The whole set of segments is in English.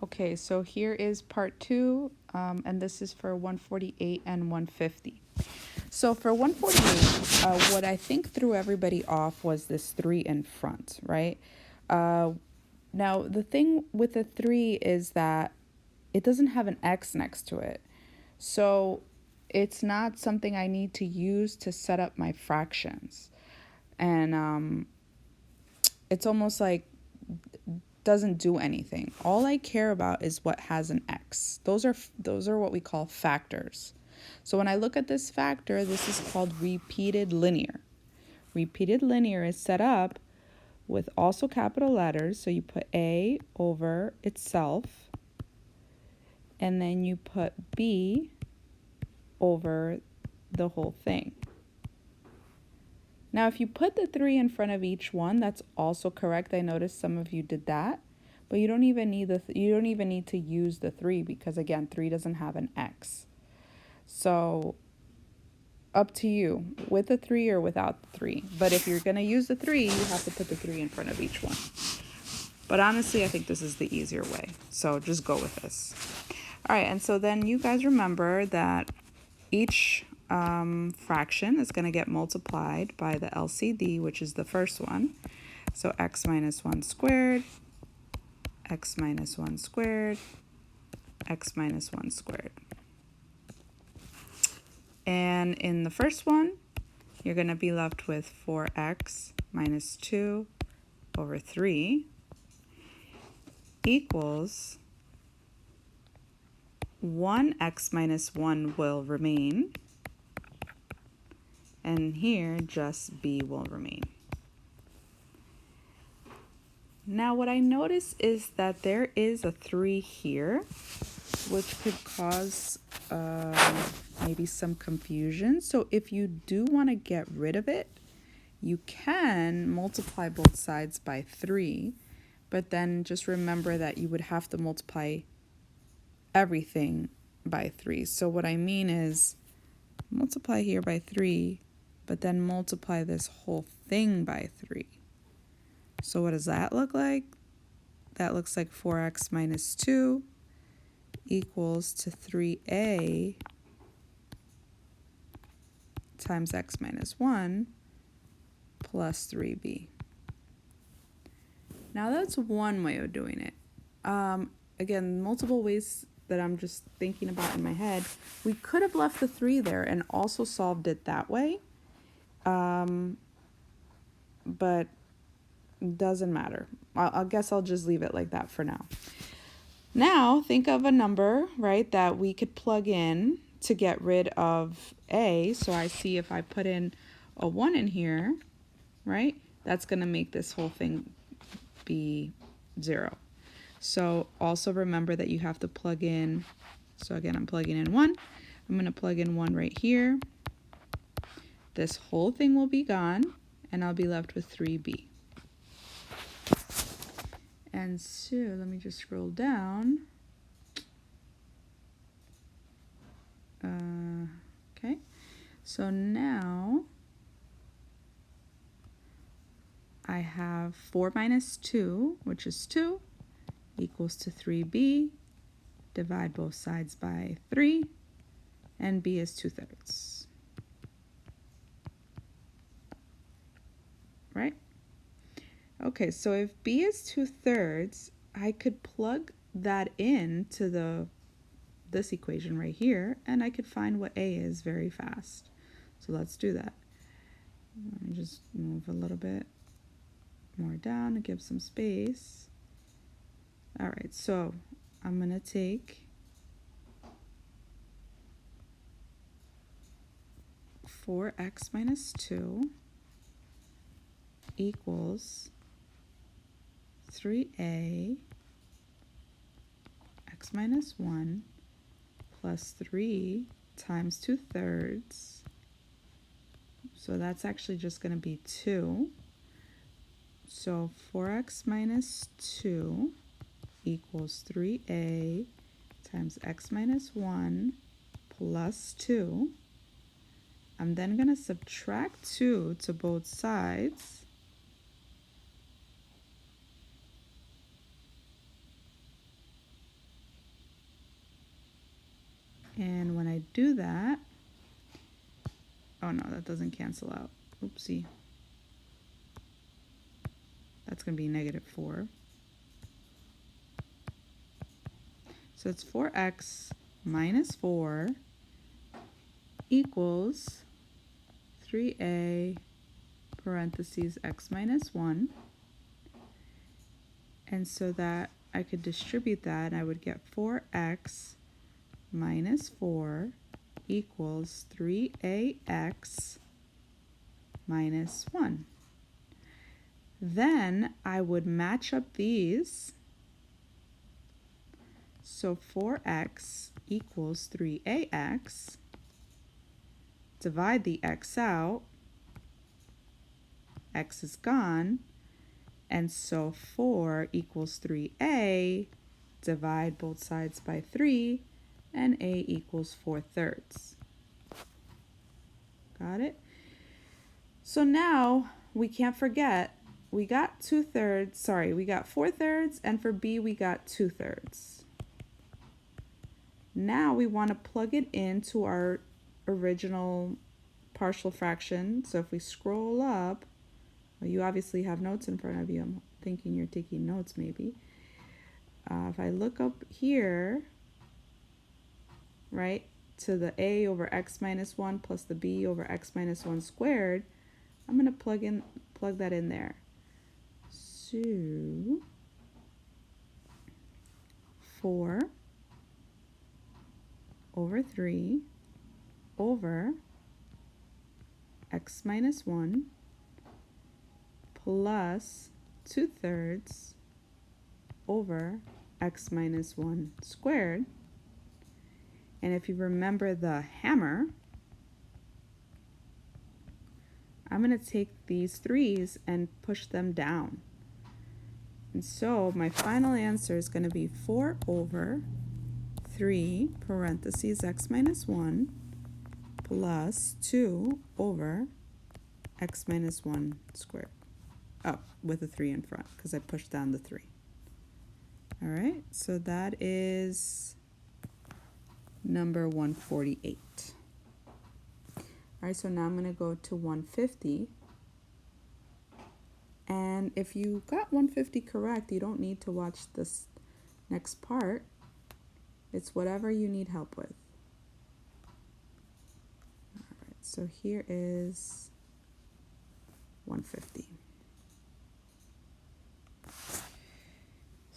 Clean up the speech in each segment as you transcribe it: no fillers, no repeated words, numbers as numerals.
Okay, so here is part 2, and this is for 148 and 150. So for 148, what I think threw everybody off was this 3 in front, right? Now, the thing with the 3 is that it doesn't have an x next to it. So it's not something I need to use to set up my fractions. And it's almost like doesn't do anything. All I care about is what has an x. Those are what we call factors. So when I look at this factor, this is called repeated linear. Repeated linear is set up with also capital letters. So you put A over itself, and then you put B over the whole thing. Now, if you put the 3 in front of each one, that's also correct. I noticed some of you did that, but you don't even need to use the 3 because again, 3 doesn't have an x. So up to you with the 3 or without the 3. But if you're going to use the 3, you have to put the 3 in front of each one. But honestly, I think this is the easier way. So just go with this. All right, and so then you guys remember that each fraction is going to get multiplied by the LCD, which is the first one. So x minus 1 squared, x minus 1 squared, x minus 1 squared. And in the first one, you're going to be left with 4x minus 2 over 3 equals 1x minus 1 will remain. And here, just b will remain. Now, what I notice is that there is a 3 here, which could cause maybe some confusion. So if you do want to get rid of it, you can multiply both sides by 3, but then just remember that you would have to multiply everything by 3. So what I mean is multiply here by 3, but then multiply this whole thing by 3. So what does that look like? That looks like 4x minus 2 equals to 3a times x minus 1 plus 3b. Now that's one way of doing it. Again, multiple ways that I'm just thinking about in my head. We could have left the 3 there and also solved it that way. But doesn't matter. I guess I'll just leave it like that for now. Now, think of a number, right, that we could plug in to get rid of a. So I see if I put in a 1 in here, right, that's going to make this whole thing be 0. So also remember that you have to plug in. So again, I'm plugging in 1. I'm going to plug in 1 right here. This whole thing will be gone, and I'll be left with 3b. And so let me just scroll down. Okay, so now I have 4 minus 2, which is 2, equals to 3b. Divide both sides by 3, and b is 2/3. Right? Okay, so if b is 2/3, I could plug that in to this equation right here, and I could find what a is very fast. So let's do that. Let me just move a little bit more down to give some space. All right, so I'm going to take 4x minus 2 equals 3a x minus 1 plus 3 times 2/3. So that's actually just going to be 2. So 4x minus 2 equals 3a times x minus 1 plus 2. I'm then going to subtract 2 to both sides. do that, oh no, that doesn't cancel out. Oopsie. That's going to be -4. So it's 4x minus 4 equals 3a parentheses x minus 1. And so that I could distribute that, and I would get 4x minus 4 equals 3ax minus 1. Then I would match up these. So 4x equals 3ax. Divide the x out. X is gone. And so 4 equals 3a. Divide both sides by 3. And a equals 4/3. Got it? So now we can't forget, we got 2/3, sorry, we got 4/3, and for b we got 2/3. Now we want to plug it into our original partial fraction. So if we scroll up, well, you obviously have notes in front of you. I'm thinking you're taking notes maybe. If I look up here, right, to the a over x minus 1 plus the b over x minus 1 squared, I'm going to plug that in there. So 4 over 3 over x minus 1 plus 2/3 over x minus 1 squared. And if you remember the hammer, I'm going to take these 3's and push them down. And so my final answer is going to be 4 over 3 parentheses x minus 1 plus 2 over x minus 1 squared. Oh, with a 3 in front because I pushed down the 3. All right, so that is number 148. All right, so now I'm going to go to 150. And if you got 150 correct, you don't need to watch this next part. It's whatever you need help with. All right, so here is 150.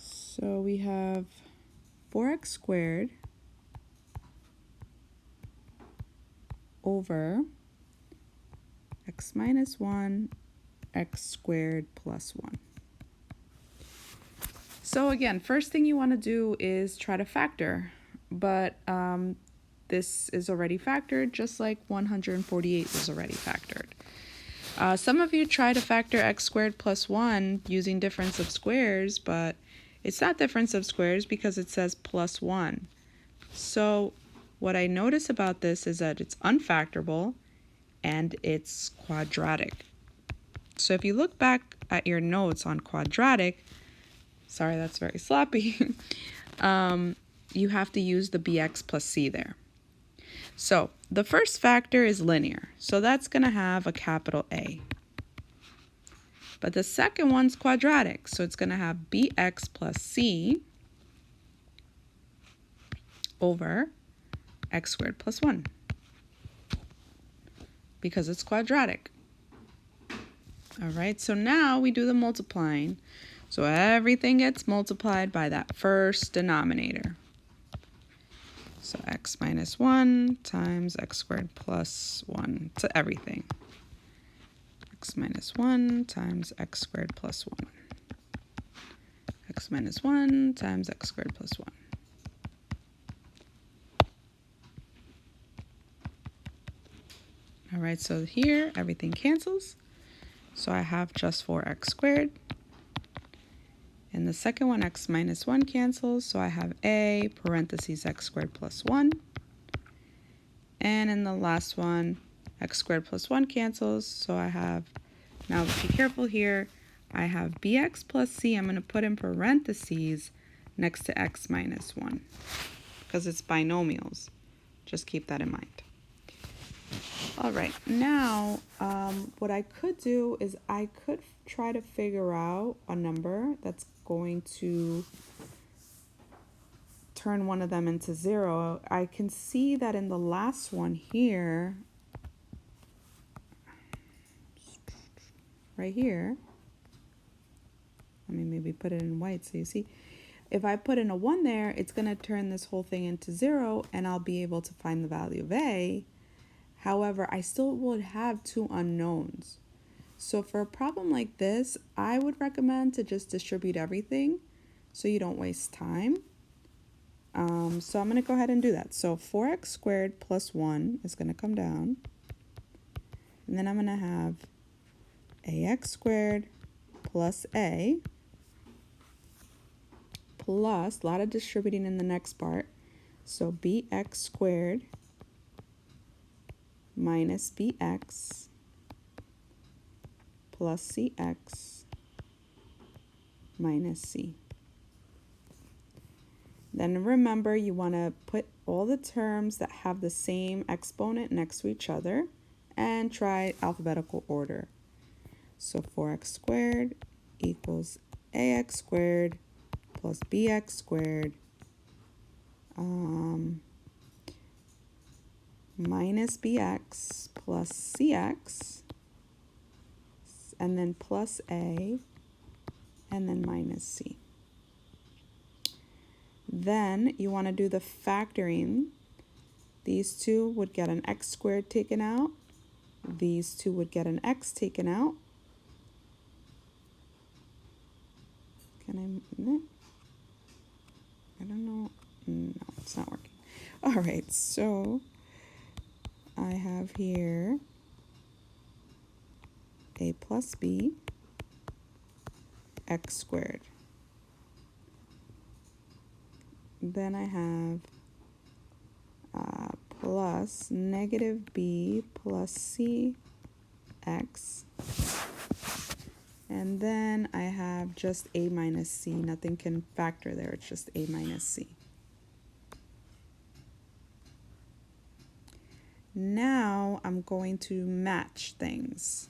So we have 4x squared over x minus 1 x squared plus 1. So again, first thing you want to do is try to factor, but this is already factored just like 148 was already factored. Some of you try to factor x squared plus 1 using difference of squares, but it's not difference of squares because it says plus 1. So what I notice about this is that it's unfactorable and it's quadratic. So if you look back at your notes on quadratic, sorry, that's very sloppy, you have to use the bx plus c there. So the first factor is linear, so that's going to have a capital A. But the second one's quadratic, so it's going to have bx plus c over x squared plus 1 because it's quadratic. All right, so now we do the multiplying. So everything gets multiplied by that first denominator. So x minus 1 times x squared plus 1 to everything. X minus 1 times x squared plus 1. X minus 1 times x squared plus 1. All right, so here everything cancels. So I have just 4x squared. And the second one, x minus 1 cancels, so I have a parentheses x squared plus 1. And in the last one, x squared plus 1 cancels, so I have, now be careful here, I have bx plus c, I'm going to put in parentheses next to x minus 1 because it's binomials. Just keep that in mind. All right, now what I could do is I could try to figure out a number that's going to turn one of them into 0. I can see that in the last one here, right here, let me maybe put it in white so you see. If I put in a 1 there, it's going to turn this whole thing into 0, and I'll be able to find the value of A. However, I still would have 2 unknowns. So for a problem like this, I would recommend to just distribute everything so you don't waste time. So I'm going to go ahead and do that. So 4x squared plus 1 is going to come down. And then I'm going to have ax squared plus a plus, a lot of distributing in the next part. So bx squared minus bx plus cx minus c. Then remember, you want to put all the terms that have the same exponent next to each other and try alphabetical order. So 4x squared equals ax squared plus bx squared minus bx plus cx, and then plus a, and then minus c. Then you want to do the factoring. These two would get an x squared taken out. These two would get an x taken out. Can I don't know. No, it's not working. All right, so I have here a plus b x squared. Then I have plus negative b plus c x. And then I have just a minus c. Nothing can factor there. It's just a minus c. Now I'm going to match things.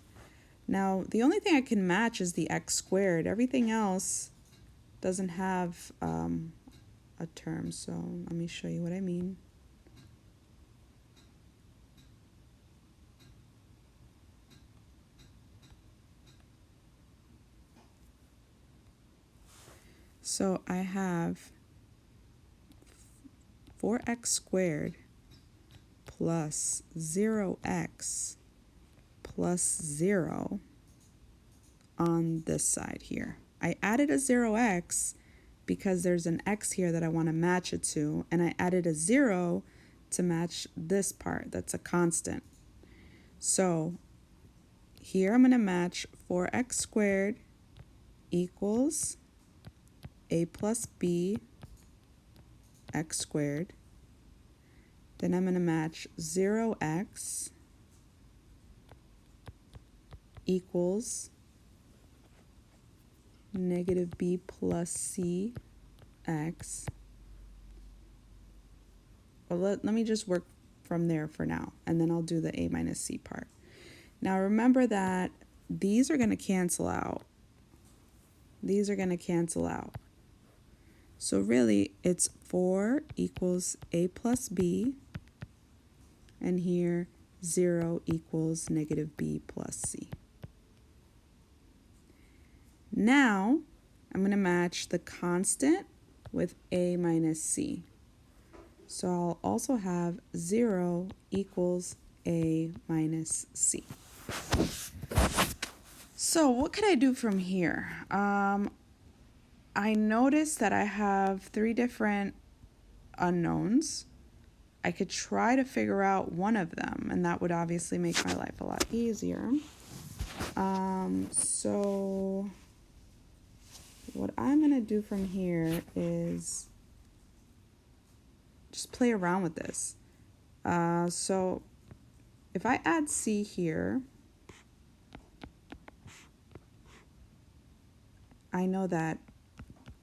Now, the only thing I can match is the x squared. Everything else doesn't have a term, so let me show you what I mean. So I have 4x squared plus 0x plus 0 on this side here. I added a 0x because there's an x here that I want to match it to, and I added a 0 to match this part that's a constant. So here I'm going to match 4x squared equals a plus b x squared. Then I'm going to match 0x equals negative b plus c x. Well, let me just work from there for now, and then I'll do the a minus c part. Now remember that these are going to cancel out. These are going to cancel out. So really, it's 4 equals a plus b, and here 0 equals negative b plus c. Now, I'm going to match the constant with a minus c. So I'll also have 0 equals a minus c. So what could I do from here? I noticed that I have 3 different unknowns. I could try to figure out one of them, and that would obviously make my life a lot easier. So what I'm going to do from here is just play around with this. So if I add c here, I know that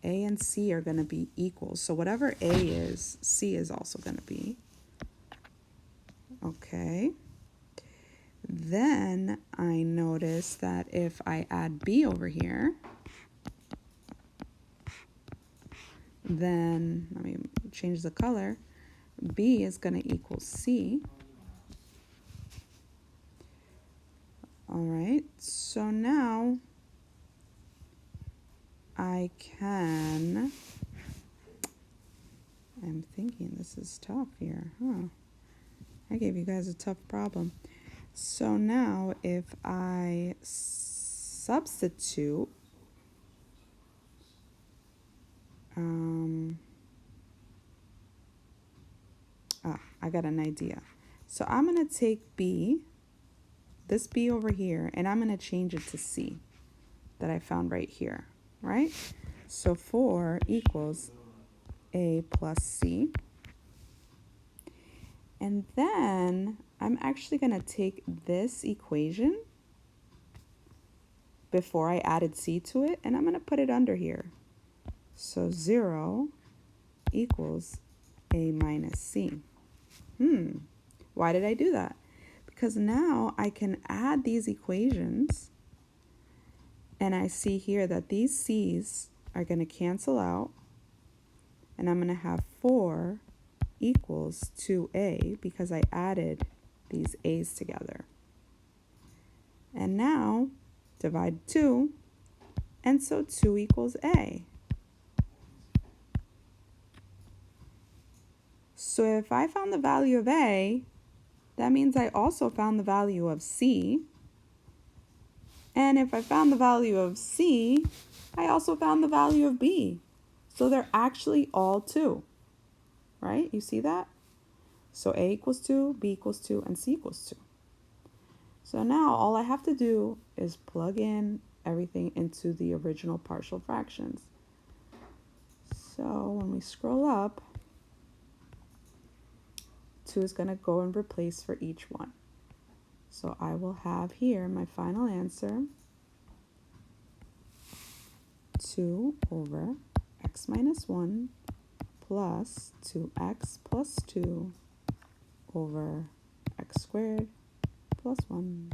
a and c are going to be equal. So whatever a is, c is also going to be. Okay. Then I notice that if I add b over here, then let me change the color. B is going to equal C. All right, so now I'm thinking this is tough here, huh? I gave you guys a tough problem. So now if I substitute, I got an idea. So I'm going to take B, this B over here, and I'm going to change it to C that I found right here, right? So 4 equals A plus C. And then I'm actually going to take this equation before I added C to it, and I'm going to put it under here. So 0 equals A minus C. Why did I do that? Because now I can add these equations, and I see here that these C's are going to cancel out, and I'm going to have 4 equals 2A because I added these A's together. And now divide 2, and so 2 equals A. So if I found the value of A, that means I also found the value of C. And if I found the value of C, I also found the value of B. So they're actually all 2, right? You see that? So A equals 2, B equals 2, and C equals 2. So now all I have to do is plug in everything into the original partial fractions. So when we scroll up, 2 is going to go and replace for each one. So I will have here my final answer, 2 over x minus 1 plus 2x plus 2 over x squared plus 1.